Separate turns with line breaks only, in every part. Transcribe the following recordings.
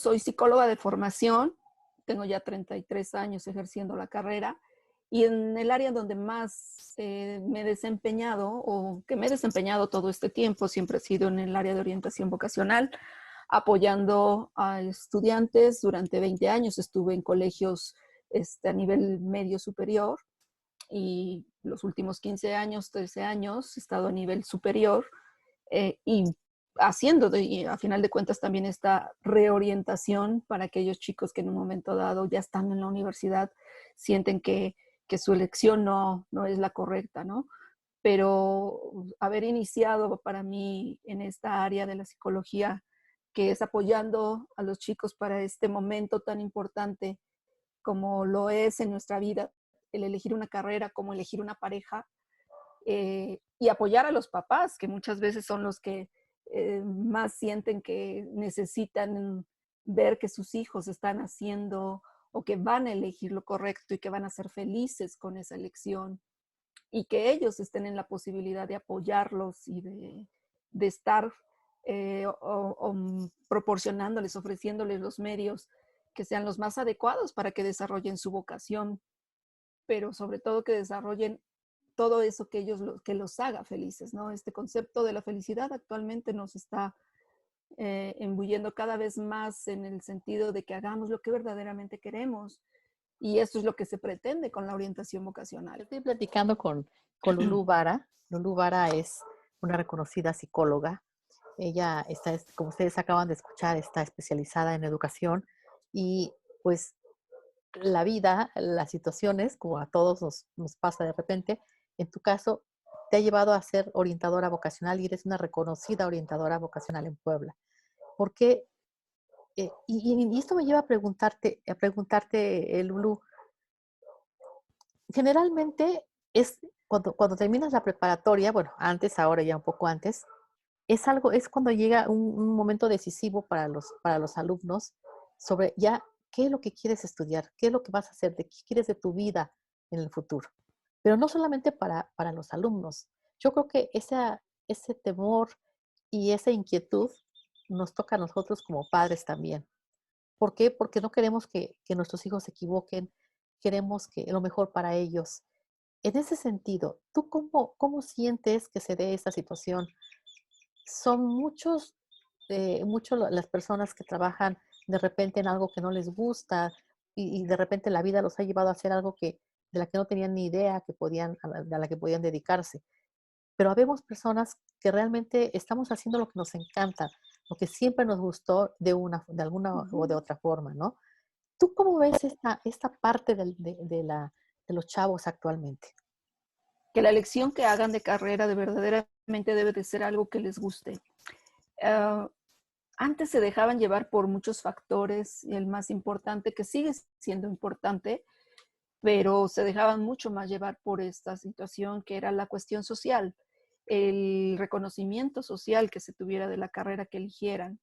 soy psicóloga de formación, tengo ya 33 años ejerciendo la carrera y en el área donde más me he desempeñado o que me he desempeñado todo este tiempo siempre ha sido en el área de orientación vocacional, apoyando a estudiantes. Durante 20 años estuve en colegios a nivel medio superior y los últimos 15 años, 13 años he estado a nivel superior y haciendo, a final de cuentas, también esta reorientación para aquellos chicos que en un momento dado ya están en la universidad, sienten que su elección no es la correcta, ¿no? Pero haber iniciado para mí en esta área de la psicología, que es apoyando a los chicos para este momento tan importante como lo es en nuestra vida, el elegir una carrera, como elegir una pareja, y apoyar a los papás, que muchas veces son los que más sienten que necesitan ver que sus hijos están haciendo o que van a elegir lo correcto y que van a ser felices con esa elección y que ellos estén en la posibilidad de apoyarlos y de estar proporcionándoles, ofreciéndoles los medios que sean los más adecuados para que desarrollen su vocación, pero sobre todo que desarrollen todo eso que ellos que los haga felices, ¿no? Este concepto de la felicidad actualmente nos está embuyendo cada vez más en el sentido de que hagamos lo que verdaderamente queremos y eso es lo que se pretende con la orientación vocacional.
Estoy platicando con Lulú Vara. Lulú Vara es una reconocida psicóloga. Ella está, como ustedes acaban de escuchar, está especializada en educación y pues la vida, las situaciones, como a todos nos pasa de repente, en tu caso, te ha llevado a ser orientadora vocacional y eres una reconocida orientadora vocacional en Puebla. ¿Por qué? Y esto me lleva a preguntarte, Lulú, generalmente es cuando terminas la preparatoria, bueno, antes, ahora ya un poco antes, es cuando llega un momento decisivo para los alumnos sobre ya qué es lo que quieres estudiar, qué es lo que vas a hacer, de qué quieres de tu vida en el futuro. Pero no solamente para los alumnos. Yo creo que ese temor y esa inquietud nos toca a nosotros como padres también. ¿Por qué? Porque no queremos que nuestros hijos se equivoquen, queremos que lo mejor para ellos. En ese sentido, ¿tú cómo sientes que se dé esta situación? Son las personas que trabajan de repente en algo que no les gusta y de repente la vida los ha llevado a hacer algo de la que no tenían ni idea a la que podían dedicarse. Pero habemos personas que realmente estamos haciendo lo que nos encanta, lo que siempre nos gustó de alguna o de otra forma, ¿no? ¿Tú cómo ves esta parte de los chavos actualmente?
Que la elección que hagan de carrera de verdaderamente debe de ser algo que les guste. Uh, Antes se dejaban llevar por muchos factores y el más importante, que sigue siendo importante, pero se dejaban mucho más llevar por esta situación que era la cuestión social, el reconocimiento social que se tuviera de la carrera que eligieran.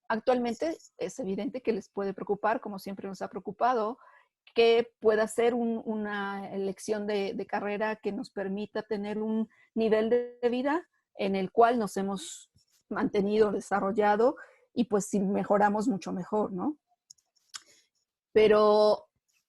Actualmente es evidente que les puede preocupar, como siempre nos ha preocupado, que pueda ser una elección de carrera que nos permita tener un nivel de vida en el cual nos hemos mantenido, desarrollado y pues si mejoramos mucho mejor, ¿no? Pero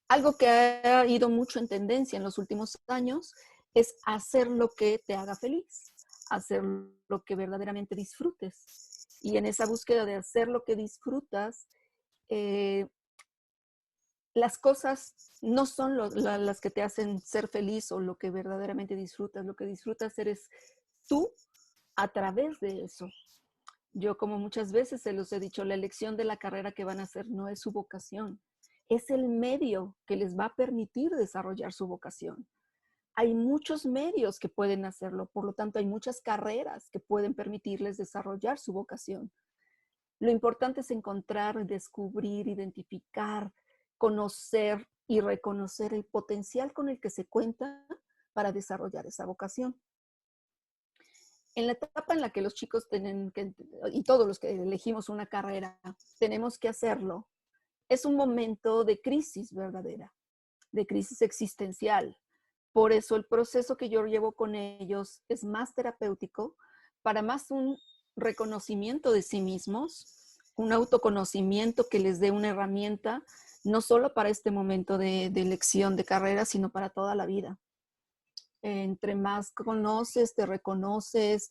algo que ha ido mucho en tendencia en los últimos años es hacer lo que te haga feliz, hacer lo que verdaderamente disfrutes. Y en esa búsqueda de hacer lo que disfrutas, eh, las cosas no son las que te hacen ser feliz o lo que verdaderamente disfrutas. Lo que disfrutas eres tú a través de eso. Yo, como muchas veces se los he dicho, la elección de la carrera que van a hacer no es su vocación, es el medio que les va a permitir desarrollar su vocación. Hay muchos medios que pueden hacerlo, por lo tanto hay muchas carreras que pueden permitirles desarrollar su vocación. Lo importante es encontrar, descubrir, identificar, conocer y reconocer el potencial con el que se cuenta para desarrollar esa vocación. En la etapa en la que los chicos tienen que, y todos los que elegimos una carrera, tenemos que hacerlo, es un momento de crisis verdadera, de crisis existencial. Por eso el proceso que yo llevo con ellos es más terapéutico, para más un reconocimiento de sí mismos, un autoconocimiento que les dé una herramienta, no solo para este momento de elección de carrera, sino para toda la vida. Entre más conoces, te reconoces,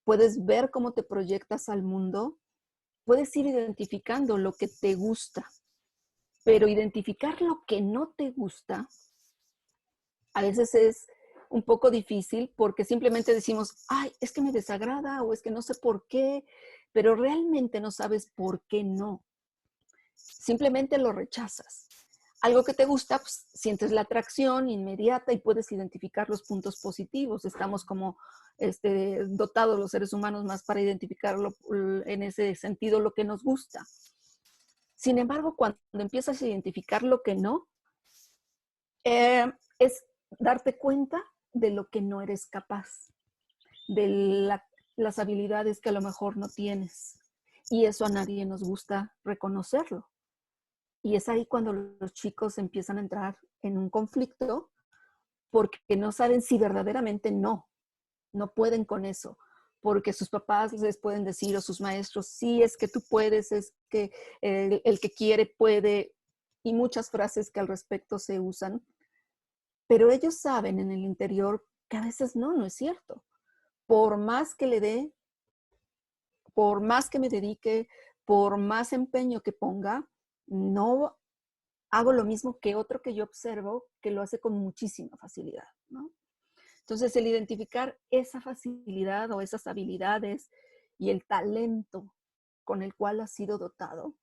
puedes ver cómo te proyectas al mundo, puedes ir identificando lo que te gusta, pero identificar lo que no te gusta a veces es un poco difícil porque simplemente decimos, ay, es que me desagrada o es que no sé por qué, pero realmente no sabes por qué no. Simplemente lo rechazas. Algo que te gusta, pues, sientes la atracción inmediata y puedes identificar los puntos positivos. Estamos como dotados los seres humanos más para identificarlo en ese sentido lo que nos gusta. Sin embargo, cuando empiezas a identificar lo que no, es darte cuenta de lo que no eres capaz, de las habilidades que a lo mejor no tienes. Y eso a nadie nos gusta reconocerlo. Y es ahí cuando los chicos empiezan a entrar en un conflicto porque no saben si verdaderamente no pueden con eso. Porque sus papás les pueden decir o sus maestros, sí, es que tú puedes, es que el que quiere puede, y muchas frases que al respecto se usan. Pero ellos saben en el interior que a veces no es cierto. Por más que le dé, por más que me dedique, por más empeño que ponga, no hago lo mismo que otro que yo observo que lo hace con muchísima facilidad, ¿no? Entonces, el identificar esa facilidad o esas habilidades y el talento con el cual has sido dotado,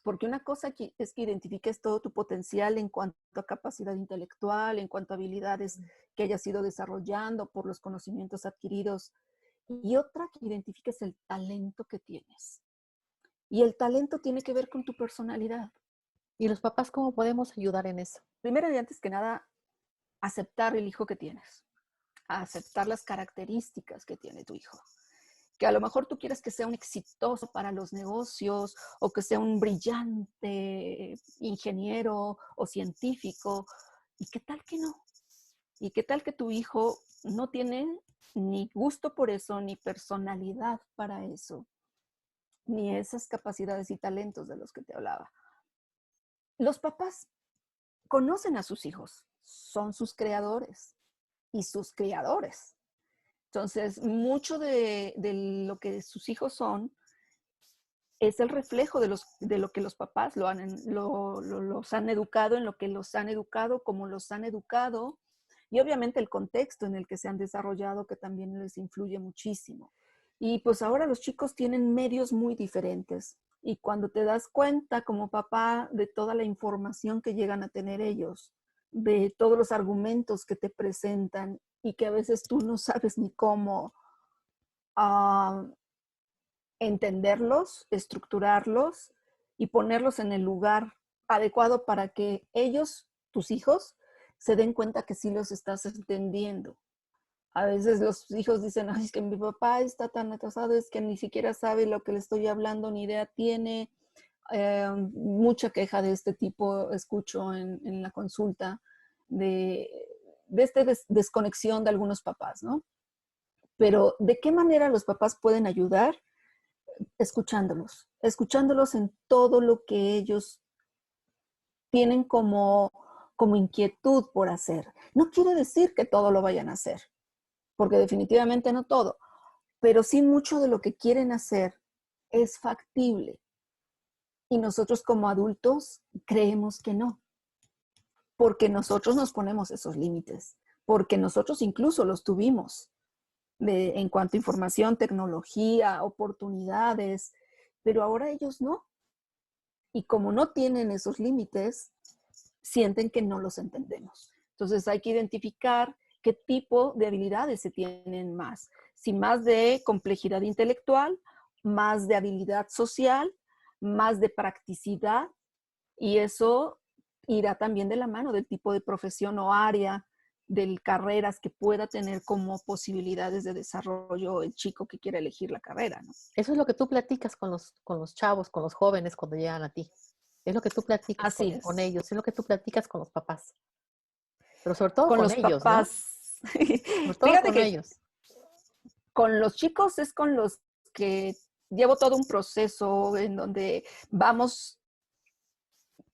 porque una cosa es que identifiques todo tu potencial en cuanto a capacidad intelectual, en cuanto a habilidades que hayas ido desarrollando por los conocimientos adquiridos, y otra que identifiques el talento que tienes. Y el talento tiene que ver con tu personalidad.
¿Y los papás cómo podemos ayudar en eso?
Primero y antes que nada, aceptar el hijo que tienes, aceptar las características que tiene tu hijo. Que a lo mejor tú quieres que sea un exitoso para los negocios o que sea un brillante ingeniero o científico. ¿Y qué tal que no? ¿Y qué tal que tu hijo no tiene ni gusto por eso, ni personalidad para eso, ni esas capacidades y talentos de los que te hablaba? Los papás conocen a sus hijos, son sus creadores y sus criadores. Entonces, mucho de lo que sus hijos son es el reflejo de lo que los papás los han educado, en lo que los han educado, cómo los han educado, y obviamente el contexto en el que se han desarrollado, que también les influye muchísimo. Y pues ahora los chicos tienen medios muy diferentes. Y cuando te das cuenta como papá de toda la información que llegan a tener ellos, de todos los argumentos que te presentan y que a veces tú no sabes ni cómo entenderlos, estructurarlos y ponerlos en el lugar adecuado para que ellos, tus hijos, se den cuenta que sí los estás entendiendo. A veces los hijos dicen, ay, es que mi papá está tan atrasado, es que ni siquiera sabe lo que le estoy hablando, ni idea tiene. Mucha queja de este tipo escucho en la consulta de esta desconexión de algunos papás, ¿no? Pero ¿de qué manera los papás pueden ayudar? Escuchándolos en todo lo que ellos tienen como inquietud por hacer. No quiere decir que todo lo vayan a hacer, porque definitivamente no todo, pero sí mucho de lo que quieren hacer es factible. Y nosotros como adultos creemos que no, porque nosotros nos ponemos esos límites, porque nosotros incluso los tuvimos en cuanto a información, tecnología, oportunidades, pero ahora ellos no. Y como no tienen esos límites, sienten que no los entendemos. Entonces hay que identificar qué tipo de habilidades se tienen más. Si más de complejidad intelectual, más de habilidad social, más de practicidad, y eso irá también de la mano del tipo de profesión o área de carreras que pueda tener como posibilidades de desarrollo el chico que quiera elegir la carrera, ¿no?
Eso es lo que tú platicas con los chavos, con los jóvenes cuando llegan a ti. Es lo que tú platicas
Así
con
es.
ellos, es lo que tú platicas con los papás. Pero sobre todo
Con
con
los
ellos, ¿no?
papás.
Sobre todo
Fíjate
con
que
ellos.
con los chicos es con los que llevo todo un proceso en donde vamos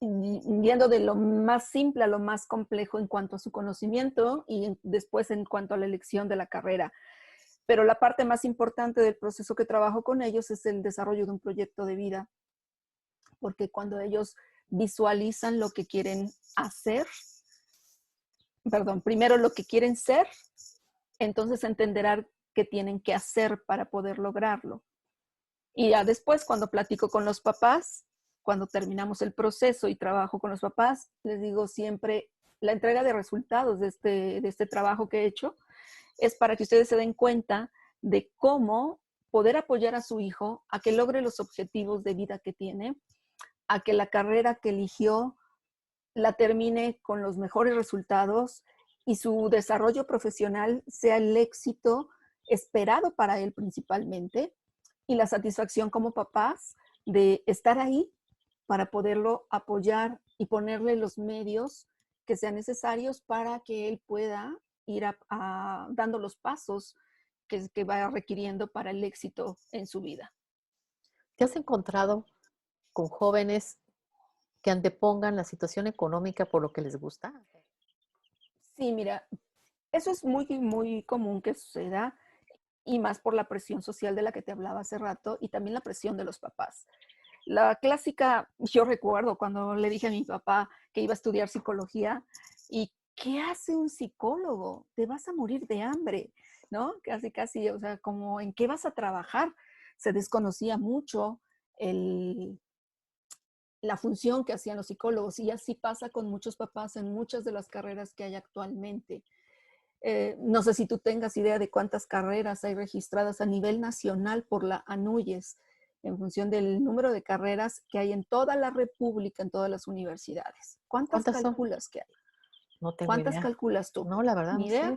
viendo de lo más simple a lo más complejo en cuanto a su conocimiento y después en cuanto a la elección de la carrera. Pero la parte más importante del proceso que trabajo con ellos es el desarrollo de un proyecto de vida, porque cuando ellos visualizan lo que quieren hacer, perdón, primero lo que quieren ser, entonces entenderán qué tienen que hacer para poder lograrlo. Y ya después, cuando platico con los papás, cuando terminamos el proceso y trabajo con los papás, les digo siempre, la entrega de resultados de este trabajo que he hecho es para que ustedes se den cuenta de cómo poder apoyar a su hijo a que logre los objetivos de vida que tiene, a que la carrera que eligió la termine con los mejores resultados y su desarrollo profesional sea el éxito esperado para él principalmente, y la satisfacción como papás de estar ahí para poderlo apoyar y ponerle los medios que sean necesarios para que él pueda ir dando los pasos que va requiriendo para el éxito en su vida.
¿Te has encontrado con jóvenes que antepongan la situación económica por lo que les gusta?
Sí, mira, eso es muy, muy común que suceda, y más por la presión social de la que te hablaba hace rato y también la presión de los papás. La clásica, yo recuerdo cuando le dije a mi papá que iba a estudiar psicología, y ¿qué hace un psicólogo? Te vas a morir de hambre, ¿no? Casi, casi, o sea, como ¿en qué vas a trabajar? Se desconocía mucho el, la función que hacían los psicólogos, y así pasa con muchos papás en muchas de las carreras que hay actualmente. No sé si tú tengas idea de cuántas carreras hay registradas a nivel nacional por la ANUYES, en función del número de carreras que hay en toda la República, en todas las universidades. ¿Cuántas
¿Cuántas son?
calculas que hay?
No tengo
¿Cuántas
idea.
calculas tú?
No, la verdad
¿Ni
no sé.
idea?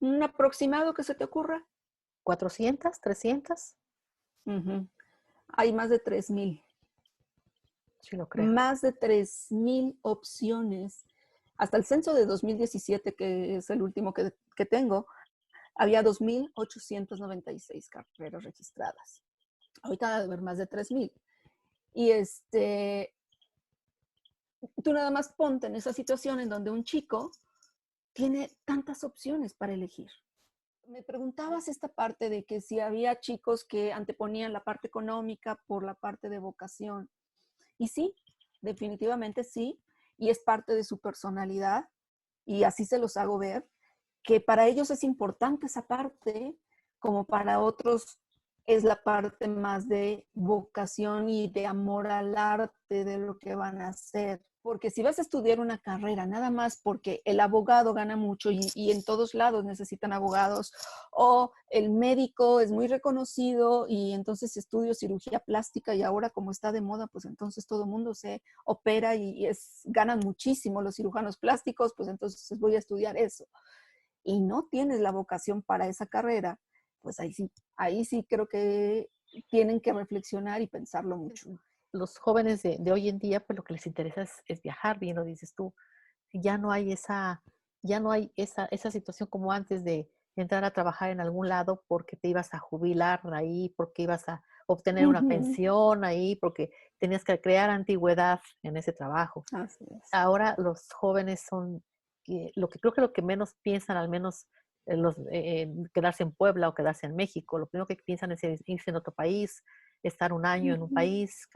¿Un aproximado que se te ocurra?
¿400? ¿300?
Ujú. Hay más de 3,000.
Sí lo creo.
Más de 3,000 opciones. Hasta el censo de 2017, que es el último que tengo, había 2,896 carreras registradas. Ahorita debe haber más de 3,000. Y tú nada más ponte en esa situación en donde un chico tiene tantas opciones para elegir. Me preguntabas esta parte de que si había chicos que anteponían la parte económica por la parte de vocación. Y sí, definitivamente sí. Y es parte de su personalidad. Y así se los hago ver, que para ellos es importante esa parte, como para otros es la parte más de vocación y de amor al arte de lo que van a hacer. Porque si vas a estudiar una carrera nada más porque el abogado gana mucho y en todos lados necesitan abogados, o el médico es muy reconocido y entonces estudio cirugía plástica y ahora como está de moda, pues entonces todo el mundo se opera y ganan muchísimo los cirujanos plásticos, pues entonces voy a estudiar eso. Y no tienes la vocación para esa carrera, pues ahí sí creo que tienen que reflexionar y pensarlo mucho.
Los jóvenes de hoy en día, pues lo que les interesa es viajar, bien lo dices tú. Ya no hay esa situación como antes de entrar a trabajar en algún lado porque te ibas a jubilar ahí, porque ibas a obtener una
Ujú.
pensión ahí, porque tenías que crear antigüedad en ese trabajo.
Así es.
Ahora los jóvenes son, lo que creo que lo que menos piensan, al menos quedarse en Puebla o quedarse en México, lo primero que piensan es irse en otro país, estar un año en un
Ujú.
país,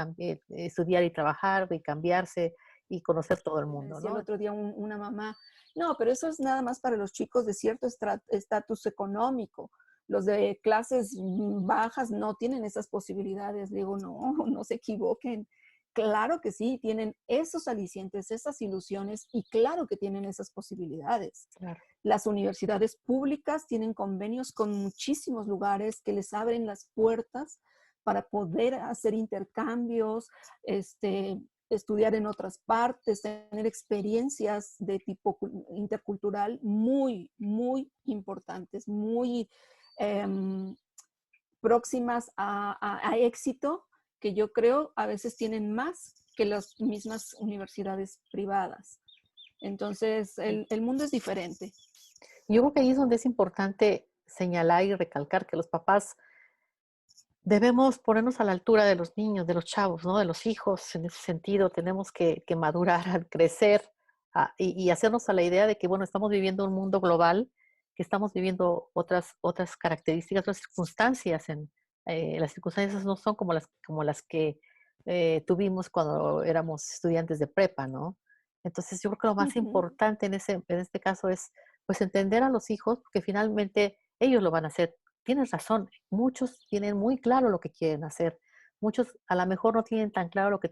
estudiar y trabajar y cambiarse y conocer todo el
Me
mundo,
decía el
¿no?
otro día una mamá, no, pero eso es nada más para los chicos de cierto estatus económico. Los de clases bajas no tienen esas posibilidades. Le digo, no, no se equivoquen. Claro que sí, tienen esos alicientes, esas ilusiones, y claro que tienen esas posibilidades.
Claro.
Las universidades públicas tienen convenios con muchísimos lugares que les abren las puertas para poder hacer intercambios, estudiar en otras partes, tener experiencias de tipo intercultural muy, muy importantes, muy eh, próximas a éxito, que yo creo a veces tienen más que las mismas universidades privadas. Entonces, el mundo es diferente.
Yo creo que ahí es donde es importante señalar y recalcar que los papás debemos ponernos a la altura de los niños, de los chavos, ¿no? De los hijos. En ese sentido, tenemos que madurar, crecer y hacernos a la idea de que, bueno, estamos viviendo un mundo global, que estamos viviendo otras características, otras circunstancias. Las circunstancias no son como las que tuvimos cuando éramos estudiantes de prepa, ¿no? Entonces, yo creo que lo más
Ujú.
importante en este caso es, pues, entender a los hijos, porque finalmente ellos lo van a hacer. Tienes razón, muchos tienen muy claro lo que quieren hacer. Muchos a lo mejor no tienen tan claro lo que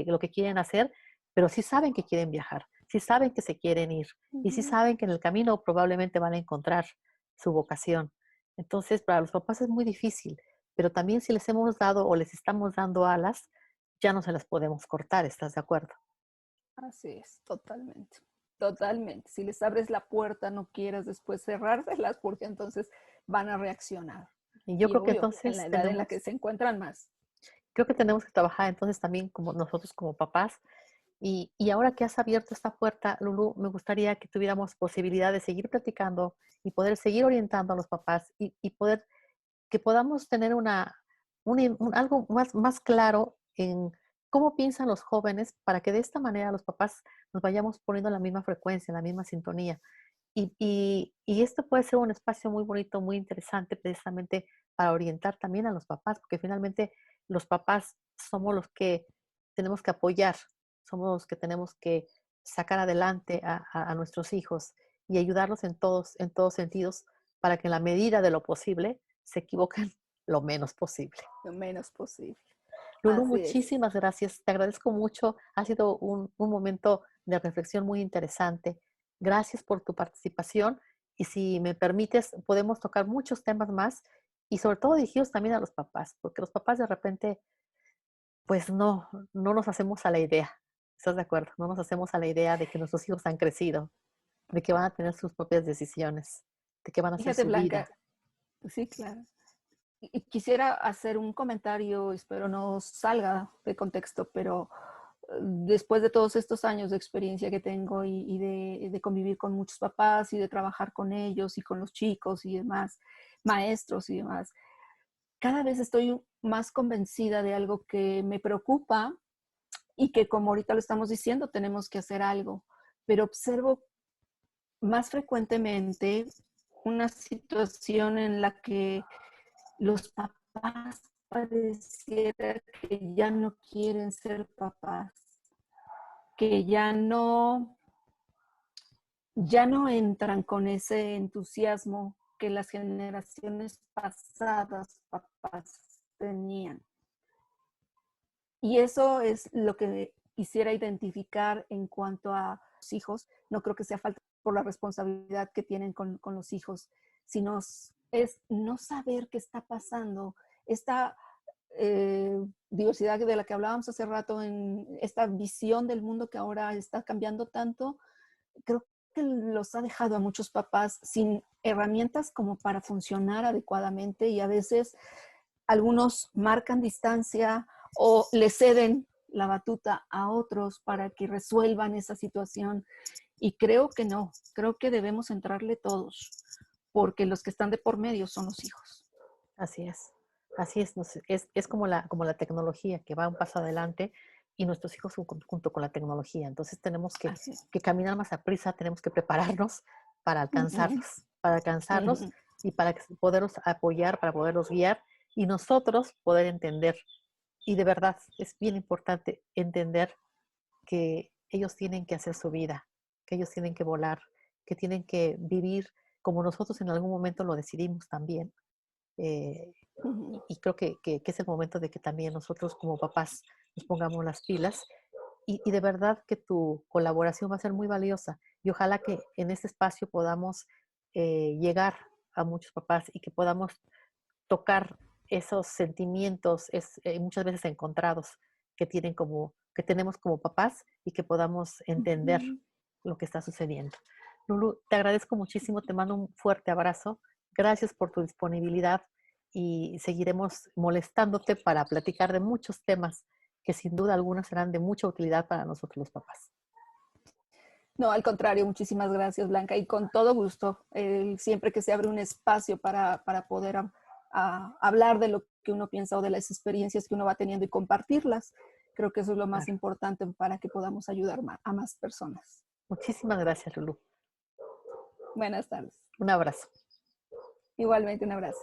lo que quieren hacer, pero sí saben que quieren viajar, sí saben que se quieren ir y sí
Ujú.
saben que en el camino probablemente van a encontrar su vocación. Entonces, para los papás es muy difícil, pero también si les hemos dado o les estamos dando alas, ya no se las podemos cortar, ¿estás de acuerdo?
Así es, totalmente. Totalmente. Si les abres la puerta, no quieras después cerrárselas porque entonces van a reaccionar.
Y yo
Y
creo que
obvio, en la
entonces
edad en la que se encuentran más.
creo que tenemos que trabajar entonces también como nosotros como papás. Y ahora que has abierto esta puerta, Lulu, me gustaría que tuviéramos posibilidad de seguir platicando y poder seguir orientando a los papás y poder que podamos tener algo más claro en cómo piensan los jóvenes para que de esta manera los papás nos vayamos poniendo en la misma frecuencia, en la misma sintonía. Y esto puede ser un espacio muy bonito, muy interesante, precisamente para orientar también a los papás, porque finalmente los papás somos los que tenemos que apoyar, somos los que tenemos que sacar adelante a nuestros hijos y ayudarlos en todos sentidos para que en la medida de lo posible se equivoquen lo menos posible.
Lo menos posible.
Lulu,
Así es.
muchísimas gracias. Te agradezco mucho. Ha sido un momento de reflexión muy interesante. Gracias por tu participación. Y si me permites, podemos tocar muchos temas más y sobre todo dirigidos también a los papás, porque los papás de repente, pues no nos hacemos a la idea. ¿Estás de acuerdo? No nos hacemos a la idea de que nuestros hijos han crecido, de que van a tener sus propias decisiones, de que van a hacer
Fíjate,
su
Blanca,
vida.
sí, claro. Y quisiera hacer un comentario, espero no salga de contexto, pero después de todos estos años de experiencia que tengo y de convivir con muchos papás y de trabajar con ellos y con los chicos y demás, maestros y demás, cada vez estoy más convencida de algo que me preocupa y que como ahorita lo estamos diciendo, tenemos que hacer algo, pero observo más frecuentemente una situación en la que los papás pareciera que ya no quieren ser papás, que ya no entran con ese entusiasmo que las generaciones pasadas papás tenían. Y eso es lo que quisiera identificar en cuanto a los hijos. No creo que sea falta por la responsabilidad que tienen con los hijos, sino es no saber qué está pasando. Esta diversidad de la que hablábamos hace rato, en esta visión del mundo que ahora está cambiando tanto, creo que los ha dejado a muchos papás sin herramientas como para funcionar adecuadamente y a veces algunos marcan distancia o le ceden la batuta a otros para que resuelvan esa situación. Y creo que no, creo que debemos entrarle todos, porque los que están de por medio son los hijos.
Así es, así es, es como la tecnología que va un paso adelante y nuestros hijos junto con la tecnología. Entonces tenemos
Así.
que caminar más a prisa, tenemos que prepararnos
Uh-huh.
para alcanzarlos
Uh-huh.
y para poderlos apoyar, para poderlos guiar y nosotros poder entender. Y de verdad es bien importante entender que ellos tienen que hacer su vida, que ellos tienen que volar, que tienen que vivir como nosotros en algún momento lo decidimos también. Eh,
Uh-huh.
y creo que es el momento de que también nosotros como papás nos pongamos las pilas y de verdad que tu colaboración va a ser muy valiosa y ojalá que en este espacio podamos llegar a muchos papás y que podamos tocar esos sentimientos muchas veces encontrados que tenemos como papás y que podamos entender
Uh-huh.
lo que está sucediendo. Lulu, te agradezco muchísimo, te mando un fuerte abrazo. Gracias por tu disponibilidad y seguiremos molestándote para platicar de muchos temas que sin duda alguna serán de mucha utilidad para nosotros los papás.
No, al contrario, muchísimas gracias, Blanca, y con todo gusto, siempre que se abre un espacio para poder a hablar de lo que uno piensa o de las experiencias que uno va teniendo y compartirlas. Creo que eso es lo más
Claro.
importante para que podamos ayudar a más personas.
Muchísimas gracias, Lulu.
Buenas tardes.
Un abrazo.
Igualmente, un abrazo.